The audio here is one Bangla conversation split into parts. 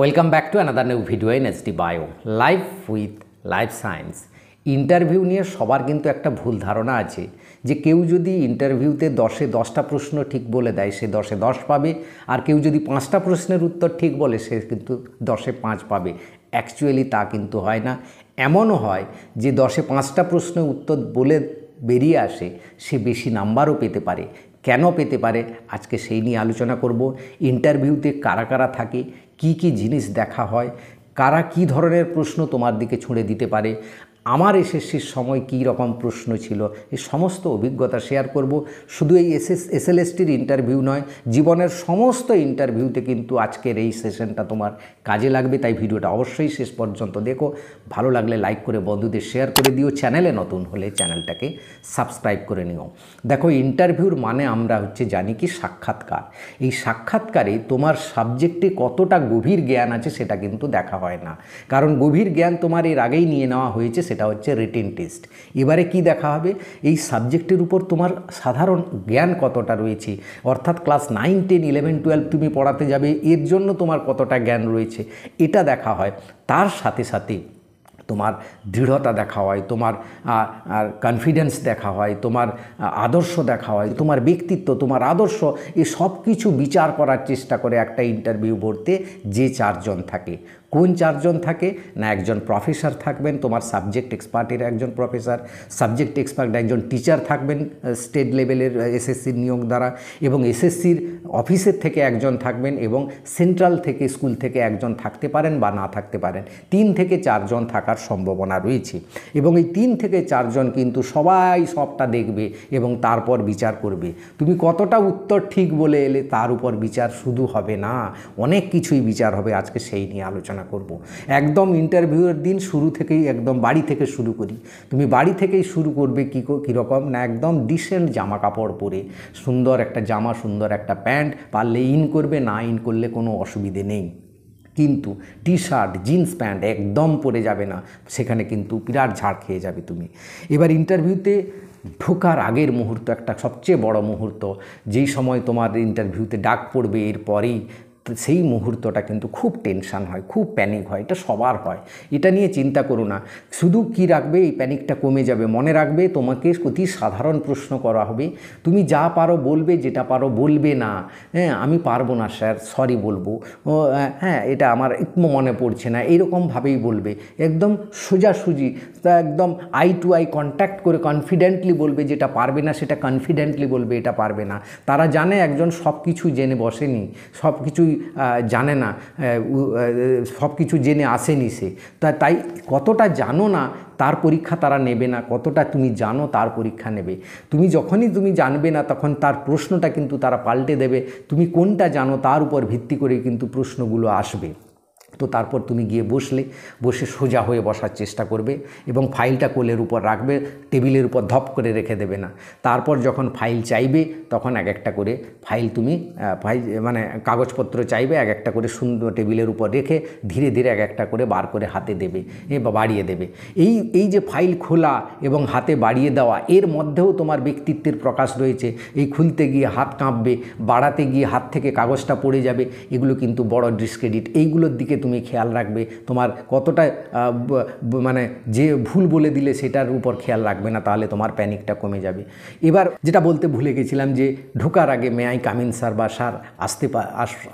Welcome back to another new video in SD bio life with life science. Interview নিয়ে সবার কিন্তু একটা ভুল ধারণা আছে যে কেউ যদি ইন্টারভিউতে 10-এ 10টা প্রশ্ন ঠিক বলে দেয় সে 10-এ 10 পাবে, আর কেউ যদি 5টা প্রশ্নের উত্তর ঠিক বলে সে কিন্তু 10-এ 5 পাবে। অ্যাকচুয়ালি তা কিন্তু হয় না। এমনও হয় যে 10-এ 5টা প্রশ্নের উত্তর বলে বেরিয়ে আসে সে বেশি নাম্বারও পেতে পারে। কেন পেতে পারে আজকে সেই নিয়ে আলোচনা করব। ইন্টারভিউতে কারা কারা থাকে, কি কি জিনিস দেখা হয়, কারা কি ধরনের প্রশ্ন তোমার দিকে ছুঁড়ে দিতে পারে, আমার এসএসসির সময় কী রকম প্রশ্ন ছিল, এই সমস্ত অভিজ্ঞতা শেয়ার করব। শুধু এই এসএলএসটির ইন্টারভিউ নয়, জীবনের সমস্ত ইন্টারভিউতে কিন্তু আজকের এই সেশনটা তোমার কাজে লাগবে। তাই ভিডিওটা অবশ্যই শেষ পর্যন্ত দেখো। ভালো লাগলে লাইক করে বন্ধুদের শেয়ার করে দিও, চ্যানেলে নতুন হলে চ্যানেলটাকে সাবস্ক্রাইব করে নিও। দেখো, ইন্টারভিউর মানে আমরা জানি কি সাক্ষাৎকার। এই সাক্ষাৎকারে তোমার সাবজেক্টে কতটা গভীর জ্ঞান আছে সেটা কিন্তু দেখা হয় না, কারণ গভীর জ্ঞান তোমার এর আগেই নিয়ে নেওয়া হয়েছে, সেটা হচ্ছে রিটেন টেস্ট। এবারে কি দেখা হবে, এই সাবজেক্টের উপর তোমার সাধারণ জ্ঞান কতটা রয়েছে, অর্থাৎ ক্লাস 9, 10, 11, 12 তুমি পড়াতে যাবে, এর জন্য তোমার কতটা জ্ঞান রয়েছে এটা দেখা হয়। তার সাথে সাথে তোমার দৃঢ়তা দেখা হয়, তোমার কনফিডেন্স দেখা হয়, তোমার আদর্শ দেখা হয়, তোমার ব্যক্তিত্ব, তোমার আদর্শ, এই সব কিছু বিচার করার চেষ্টা করে একটা ইন্টারভিউ বোর্ডে যে 4 জন থাকে। কোন 4 জন থাকে না, একজন প্রফেসর থাকবেন, তোমার সাবজেক্ট এক্সপার্টের একজন প্রফেসর, সাবজেক্ট এক্সপার্ট একজন টিচার থাকবেন স্টেট লেভেলের এসএসসির নিয়োগ দ্বারা, এবং এসএসসির অফিসের থেকে একজন থাকবেন, এবং সেন্ট্রাল থেকে স্কুল থেকে একজন থাকতে পারেন বা না থাকতে পারেন। 3 থেকে 4 জন থাকার সম্ভাবনা রয়েছে, এবং এই 3 থেকে 4 জন কিন্তু সবাই সবটা দেখবে এবং তারপর বিচার করবে। তুমি কতটা উত্তর ঠিক বলে এলে তার উপর বিচার শুধু হবে না, অনেক কিছুই বিচার হবে। আজকে সেই নিয়ে আলোচনা করব। একদম ইন্টারভিউয়ের দিন শুরু থেকেই একদম বাড়ি থেকে শুরু করি। তুমি বাড়ি থেকেই শুরু করবে কীরকম না, একদম ডিসেন্ট জামা কাপড় পরে, সুন্দর একটা জামা, সুন্দর একটা প্যান্ট, পারলে ইন করবে, না ইন করলে কোনো অসুবিধে নেই, কিন্তু টি শার্ট জিন্স প্যান্ট একদম পরে যাবে না, সেখানে কিন্তু বিরাট ঝাড় খেয়ে যাবে তুমি। এবার ইন্টারভিউতে ঢোকার আগের মুহূর্ত একটা সবচেয়ে বড় মুহূর্ত, যেই সময় তোমার ইন্টারভিউতে ডাক পড়বে এরপরেই, সেই মুহূর্তটা কিন্তু খুব টেনশান হয়, খুব প্যানিক হয়। এটা সবার হয়, এটা নিয়ে চিন্তা করো না। শুধু কি রাখবে, এই প্যানিকটা কমে যাবে। মনে রাখবে তোমাকে অতি সাধারণ প্রশ্ন করা হবে, তুমি যা পারো বলবে, যেটা পারো বলবে না। হ্যাঁ, আমি পারবো না স্যার, সরি বলবো, ও হ্যাঁ এটা আমার একটু মনে পড়ছে না, এইরকমভাবেই বলবে। একদম সোজাসুজি, তা একদম আই টু আই কন্ট্যাক্ট করে কনফিডেন্টলি বলবে। যেটা পারবে না সেটা কনফিডেন্টলি বলবে, এটা পারবে না। তারা জানে একজন সব কিছু জেনে বসেনি, সব কিছুই জানে না, সব কিছু জেনে আসেনি সে। তাই কতটা জানো না তার পরীক্ষা তারা নেবে না, কতটা তুমি জানো তার পরীক্ষা নেবে। তুমি যখনই তুমি জানবে না তখন তার প্রশ্নটা কিন্তু তারা পাল্টে দেবে। তুমি কোনটা জানো তার উপর ভিত্তি করে কিন্তু প্রশ্নগুলো আসবে। তো তারপর তুমি গিয়ে বসে সোজা হয়ে বসার চেষ্টা করবে, এবং ফাইলটা কোলের উপর রাখবে, টেবিলের উপর ধপ করে রেখে দেবে না। তারপর যখন ফাইল চাইবে তখন এক একটা করে ফাইল তুমি কাগজপত্র চাইবে, এক একটা করে সুন্দর টেবিলের উপর রেখে ধীরে ধীরে এক একটা করে বার করে হাতে দেবে বা বাড়িয়ে দেবে। এই যে ফাইল খোলা এবং হাতে বাড়িয়ে দেওয়া, এর মধ্যেও তোমার ব্যক্তিত্বের প্রকাশ রয়েছে। এই খুলতে গিয়ে হাত কাঁপবে, বাড়াতে গিয়ে হাত থেকে কাগজটা পড়ে যাবে, এগুলো কিন্তু বড় ডিসক্রেডিট। এইগুলোর দিকে তুমি খেয়াল রাখবে। তোমার কতটা যে ভুল বলে দিলে সেটার উপর খেয়াল রাখবে না, তাহলে তোমার প্যানিকটা কমে যাবে। এবার যেটা বলতে ভুলে গেছিলাম, যে ঢোকার আগে মে আই কামিন স্যার বা স্যার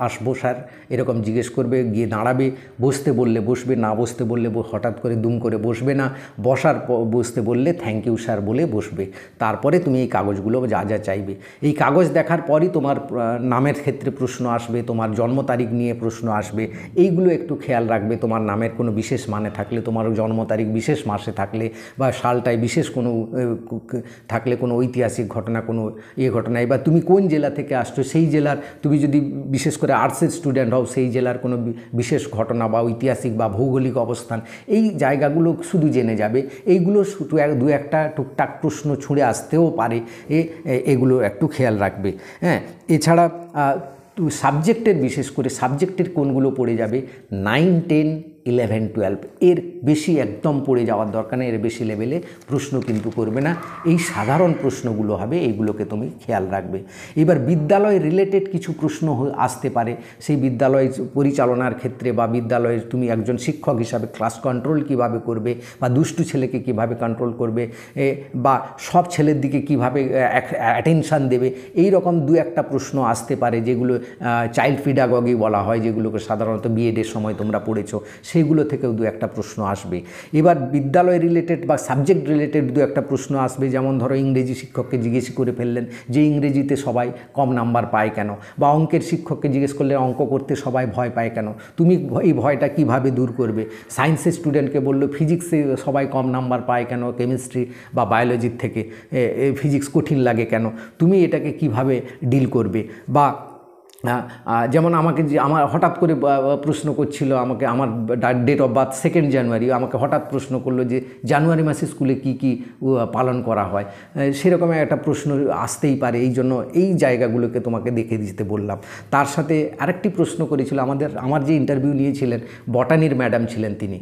আসবো স্যার এরকম জিজ্ঞেস করবে, গিয়ে দাঁড়াবে। বসতে বললে বসবে, না বসতে বললে হঠাৎ করে দুম করে বসবে না। বসতে বললে থ্যাংক ইউ স্যার বলে বসবে। তারপরে তুমি এই কাগজগুলো যা যা চাইবে, এই কাগজ দেখার পরই তোমার নামের ক্ষেত্রে প্রশ্ন আসবে, তোমার জন্ম তারিখ নিয়ে প্রশ্ন আসবে। এইগুলো একটু খেয়াল রাখবে। তোমার নামের কোনো বিশেষ মানে থাকলে, তোমার জন্ম তারিখ বিশেষ মাসে থাকলে, বা সালটায় বিশেষ কোনো থাকলে, কোনো ঐতিহাসিক ঘটনা, কোনো ঘটনায়, বা তুমি কোন জেলা থেকে আসছো সেই জেলার, তুমি যদি বিশেষ করে আর্টসের স্টুডেন্ট হও সেই জেলার কোনো বিশেষ ঘটনা বা ঐতিহাসিক বা ভৌগোলিক অবস্থান, এই জায়গাগুলো শুধু জেনে যাবে। এইগুলো শুধু দু একটা টুকটাক প্রশ্ন ছুঁড়ে আসতেও পারে, এগুলো একটু খেয়াল রাখবে। হ্যাঁ, এছাড়া সাবজেক্টের, বিশেষ করে সাবজেক্টের কোনগুলো পড়ে যাবে, 9, 10, 11-12 এর বেশি একদম পড়ে যাওয়ার দরকার নেই, এর বেশি লেভেলে প্রশ্ন কিন্তু করবে না। এই সাধারণ প্রশ্নগুলো হবে, এইগুলোকে তুমি খেয়াল রাখবে। এবার বিদ্যালয় রিলেটেড কিছু প্রশ্ন আসতে পারে, সেই বিদ্যালয় পরিচালনার ক্ষেত্রে বা বিদ্যালয়ের তুমি একজন শিক্ষক হিসাবে ক্লাস কন্ট্রোল কিভাবে করবে, বা দুষ্টু ছেলেকে কিভাবে কন্ট্রোল করবে, বা সব ছেলের দিকে কিভাবে অ্যাটেনশান দেবে, এই রকম দু একটা প্রশ্ন আসতে পারে, যেগুলো চাইল্ড পিডাগগি বলা হয়, যেগুলোকে সাধারণত বিএডের সময় তোমরা পড়েছো, সেইগুলো থেকেও দু একটা প্রশ্ন আসবে। এবার বিদ্যালয় রিলেটেড বা সাবজেক্ট রিলেটেড দু একটা প্রশ্ন আসবে, যেমন ধরো ইংরেজি শিক্ষককে জিজ্ঞেস করে ফেললেন যে ইংরেজিতে সবাই কম নাম্বার পায় কেন, বা অঙ্কের শিক্ষককে জিজ্ঞেস করলে অঙ্ক করতে সবাই ভয় পায় কেন, তুমি এই ভয়টা কিভাবে দূর করবে। সায়েন্সের স্টুডেন্টকে বললো ফিজিক্সে সবাই কম নাম্বার পায় কেন, কেমিস্ট্রি বা বায়োলজির থেকে ফিজিক্স কঠিন লাগে কেন, তুমি এটাকে কিভাবে ডিল করবে। বা যেমন আমাকে যে আমার হঠাৎ করে প্রশ্ন করছিল, আমাকে আমার ডেট অফ বার্থ 2 জানুয়ারি, আমাকে হঠাৎ প্রশ্ন করলো যে জানুয়ারি মাসে স্কুলে কি কি পালন করা হয়, সেরকম একটা প্রশ্ন আসতেই পারে। এই জন্য এই জায়গাগুলোকে তোমাকে দেখে দিতে বললাম। তার সাথে আরেকটি প্রশ্ন করেছিল আমার যে ইন্টারভিউ নিয়েছিলেন, বটানির ম্যাডাম ছিলেন তিনি।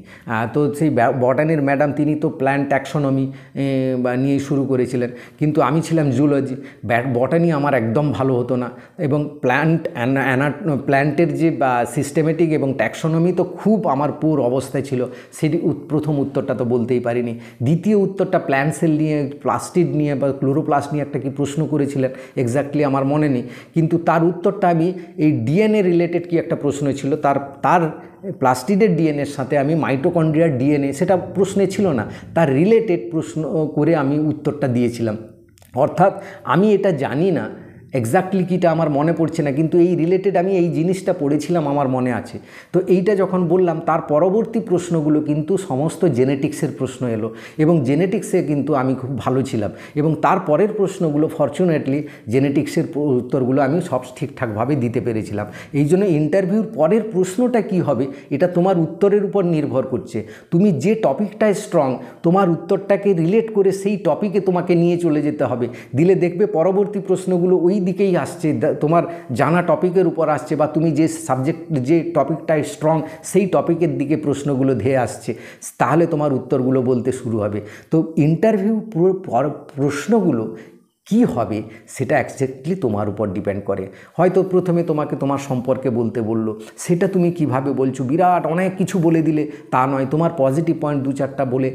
তো সেই বটানির ম্যাডাম তিনি তো প্ল্যান্ট ট্যাক্সোনমি নিয়ে শুরু করেছিলেন, কিন্তু আমি ছিলাম জুলজি। বটানি আমার একদম ভালো হতো না, এবং প্ল্যান্টের যে সিস্টেমেটিক এবং ট্যাক্সোনমি তো খুব আমার পুর অবস্থায় ছিল। সেটি প্রথম উত্তরটা তো বলতেই পারিনি। দ্বিতীয় উত্তরটা প্ল্যান্ট সেল নিয়ে, প্লাস্টিড নিয়ে বা ক্লোরোপ্লাস্ট নিয়ে একটা কি প্রশ্ন করেছিলেন, এক্স্যাক্টলি আমার মনে নেই, কিন্তু তার উত্তরটা আমি এই ডিএনএ রিলেটেড কি একটা প্রশ্ন ছিল, তার প্লাস্টিডের ডিএনএর সাথে আমি মাইটোকন্ড্রিয়ার ডিএনএ, সেটা প্রশ্নে ছিল না, তার রিলেটেড প্রশ্ন করে আমি উত্তরটা দিয়েছিলাম। অর্থাৎ আমি এটা জানি না এক্স্যাক্টলি কীটা আমার মনে পড়ছে না, কিন্তু এই রিলেটেড আমি এই জিনিসটা পড়েছিলাম, আমার মনে আছে। তো এইটা যখন বললাম, তার পরবর্তী প্রশ্নগুলো কিন্তু সমস্ত জেনেটিক্সের প্রশ্ন এলো, এবং জেনেটিক্সে কিন্তু আমি খুব ভালো ছিলাম, এবং তার পরের প্রশ্নগুলো ফরচুনেটলি জেনেটিক্সের উত্তরগুলো আমি সব ঠিকঠাকভাবে দিতে পেরেছিলাম। এই জন্য ইন্টারভিউর পরের প্রশ্নটা কি হবে, এটা তোমার উত্তরের উপর নির্ভর করছে। তুমি যে টপিকটায় স্ট্রং, তোমার উত্তরটাকে রিলেট করে সেই টপিকে তোমাকে নিয়ে চলে যেতে হবে। দিলে দেখবে পরবর্তী প্রশ্নগুলো ওই দিকেই আসছে, তোমার জানা টপিকের উপর আসছে, বা তুমি যে যে টপিকটায় স্ট্রং সেই টপিকের দিকে প্রশ্নগুলো ধেয়ে আসছে, তাহলে তোমার উত্তরগুলো বলতে শুরু হবে। তো ইন্টারভিউ প্রশ্নগুলো কি হবে সেটা এক্স্যাক্টলি তোমার উপর ডিপেন্ড করে। হয়তো প্রথমে তোমাকে তোমার সম্পর্কে বলতে বলল, সেটা তুমি কিভাবে বলছো, বিরাট অনেক কিছু বলে দিলে তা নয়, তোমার পজিটিভ পয়েন্ট 2-4টা বলে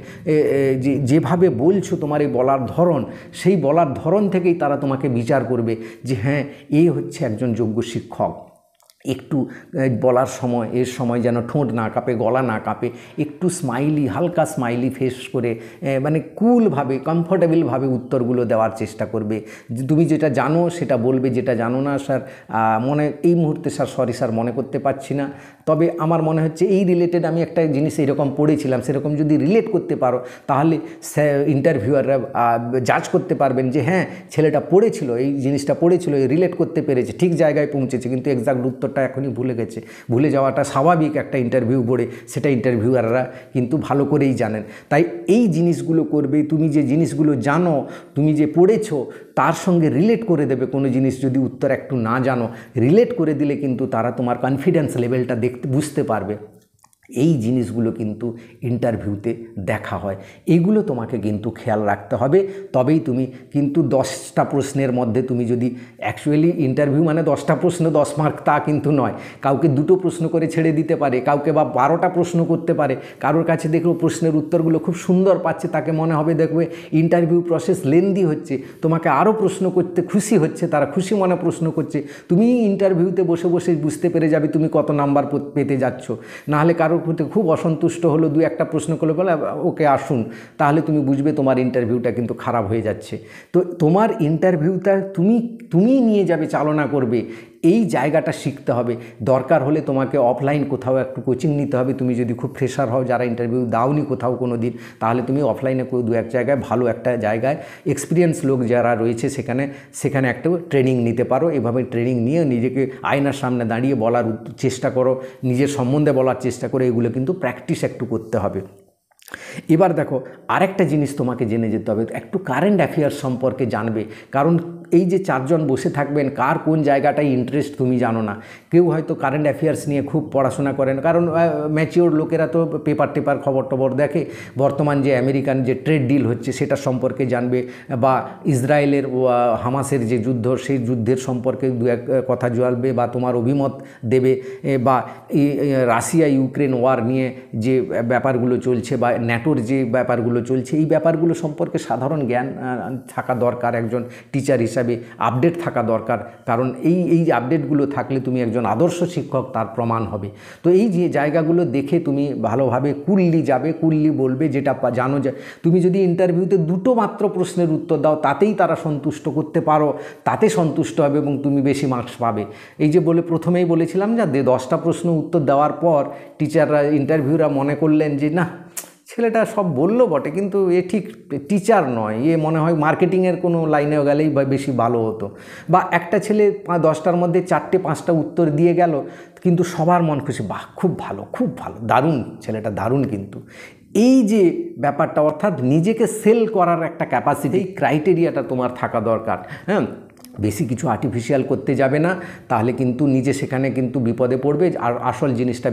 যেভাবে বলছো, তোমার এই বলার ধরন, সেই বলার ধরন থেকেই তারা তোমাকে বিচার করবে যে হ্যাঁ, এই হচ্ছে একজন যোগ্য শিক্ষক। একটু বলার সময় এর সময় যেন ঠোঁট না কাঁপে, গলা না কাঁপে, একটু স্মাইলি, হালকা স্মাইলি ফেস করে, মানে কুলভাবে, কমফোর্টেবলভাবে উত্তরগুলো দেওয়ার চেষ্টা করবে। তুমি যেটা জানো সেটা বলবে, যেটা জানো না স্যার এই মুহূর্তে সরি স্যার মনে করতে পারছি না, তবে আমার মনে হচ্ছে এই রিলেটেড আমি একটা জিনিস এরকম পড়েছিলাম, সেরকম যদি রিলেট করতে পারো, তাহলে ইন্টারভিউয়াররা জাজ করতে পারবেন যে হ্যাঁ, ছেলেটা পড়েছিল, এই জিনিসটা পড়েছিল, রিলেট করতে পেরেছে, ঠিক জায়গায় পৌঁছেছে, কিন্তু এক্সাক্ট উত্তরটা এখনই ভুলে গেছে। ভুলে যাওয়াটা স্বাভাবিক একটা ইন্টারভিউ বোর্ডে, সেটা ইন্টারভিউয়াররা কিন্তু ভালো করেই জানেন। তাই এই জিনিসগুলো করবে, তুমি যে জিনিসগুলো জানো, তুমি যে পড়েছো, তার সঙ্গে রিলেট করে দেবে। কোনো জিনিস যদি উত্তর একটু না জানো, রিলেট করে দিলে কিন্তু তারা তোমার কনফিডেন্স লেভেলটা বুঝতে পারবে। এই জিনিসগুলো কিন্তু ইন্টারভিউতে দেখা হয়, এগুলো তোমাকে কিন্তু খেয়াল রাখতে হবে। তবেই তুমি কিন্তু 10টা প্রশ্নের মধ্যে তুমি যদি, অ্যাকচুয়ালি ইন্টারভিউ মানে 10টা প্রশ্ন 10 মার্ক তা কিন্তু নয়। কাউকে 2টো প্রশ্ন করে ছেড়ে দিতে পারে, কাউকে বা 12টা প্রশ্ন করতে পারে। কারোর কাছে দেখো প্রশ্নের উত্তরগুলো খুব সুন্দর পাচ্ছে, তাকে মনে হবে দেখবে ইন্টারভিউ প্রসেস লেন্দি হচ্ছে, তোমাকে আরও প্রশ্ন করতে খুশি হচ্ছে, তারা খুশি মনে প্রশ্ন করছে। তুমি ইন্টারভিউতে বসে বসে বুঝতে পেরে যাবে তুমি কত নাম্বার পেতে যাচ্ছ। নাহলে কারোর প্রতি খুব অসন্তুষ্ট হলো, 2-1টা প্রশ্ন করলে বলে ওকে আসুন, তাহলে তুমি বুঝবে তোমার ইন্টারভিউটা কিন্তু খারাপ হয়ে যাচ্ছে। তো তোমার ইন্টারভিউটা তুমি নিয়ে যাবে, চালনা করবে, এই জায়গাটা শিখতে হবে। দরকার হলে তোমাকে অফলাইন কোথাও একটু কোচিং নিতে হবে। তুমি যদি খুব ফ্রেশার হও, যারা ইন্টারভিউ দাওনি কোথাও কোনো দিন, তাহলে তুমি অফলাইনে 2-1 জায়গায়, ভালো একটা জায়গায় এক্সপিরিয়েন্স লোক যারা রয়েছে সেখানে একটা ট্রেনিং নিতে পারো। এভাবে ট্রেনিং নিয়ে নিজেকে আয়নার সামনে দাঁড়িয়ে বলার চেষ্টা করো, নিজের সম্বন্ধে বলার চেষ্টা করো। এগুলো কিন্তু প্র্যাকটিস একটু করতে হবে। এবার দেখো, আরেকটা জিনিস তোমাকে জেনে যেতে হবে, একটু কারেন্ট অ্যাফেয়ার্স সম্পর্কে জানবে। কারণ এই যে চারজন বসে থাকবেন, কার কোন জায়গাটায় ইন্টারেস্ট তুমি জানো না। কেউ হয়তো কারেন্ট অ্যাফেয়ার্স নিয়ে খুব পড়াশোনা করেন, কারণ ম্যাচিওর লোকেরা তো পেপার খবর টবর দেখে, বর্তমান যে আমেরিকান যে ট্রেড ডিল হচ্ছে সেটা সম্পর্কে জানবে, বা ইসরায়েলের হামাসের যে যুদ্ধ সেই যুদ্ধের সম্পর্কে দু এক কথা জানবে বা তোমার অভিমত দেবে, বা রাশিয়া ইউক্রেন ওয়ার নিয়ে যে ব্যাপারগুলো চলছে বা ন্যাটোর যে ব্যাপারগুলো চলছে, এই ব্যাপারগুলো সম্পর্কে সাধারণ জ্ঞান থাকা দরকার একজন টিচার হিসাবে, আপডেট থাকা দরকার। কারণ এই আপডেটগুলো থাকলে তুমি একজন আদর্শ শিক্ষক তার প্রমাণ হবে। তো এই যে জায়গাগুলো দেখে তুমি ভালোভাবে কুললি যাবে, কুললি বলবে, যেটা জানো যে তুমি যদি ইন্টারভিউতে দুটো মাত্র প্রশ্নের উত্তর দাও তাতেই তারা সন্তুষ্ট করতে পারো, তাতে সন্তুষ্ট হবে এবং তুমি বেশি মার্কস পাবে। এই যে প্রথমেই বলেছিলাম যে 10টা প্রশ্ন উত্তর দেওয়ার পর টিচাররা ইন্টারভিউরা মনে করলেন যে না, ছেলেটা সব বললো বটে কিন্তু এ ঠিক টিচার নয়, এ মনে হয় মার্কেটিংয়ের কোনো লাইনে গেলেই বেশি ভালো হতো। বা একটা ছেলে 10টার মধ্যে 4টে 5টা উত্তর দিয়ে গেল, কিন্তু সবার মন খুশি, বাহ খুব ভালো দারুণ, ছেলেটা দারুণ। কিন্তু এই যে ব্যাপারটা, অর্থাৎ নিজেকে সেল করার একটা ক্যাপাসিটি, এই ক্রাইটেরিয়াটা তোমার থাকা দরকার। হ্যাঁ, বেশি কিছু আর্টিফিশিয়াল করতে যাবে না, তাহলে কিন্তু নিজে সেখানে কিন্তু বিপদে পড়বে, আর আসল জিনিসটা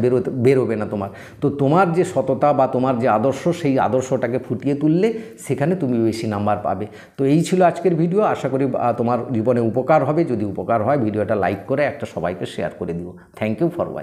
বেরোবে না তোমার। তো তোমার যে সততা বা তোমার যে আদর্শ, সেই আদর্শটাকে ফুটিয়ে তুললে সেখানে তুমি বেশি নাম্বার পাবে। তো এই ছিল আজকের ভিডিও। আশা করি তোমার জীবনে উপকার হবে। যদি উপকার হয় ভিডিওটা লাইক করে একটা সবাইকে শেয়ার করে দিও। Thank you for watching.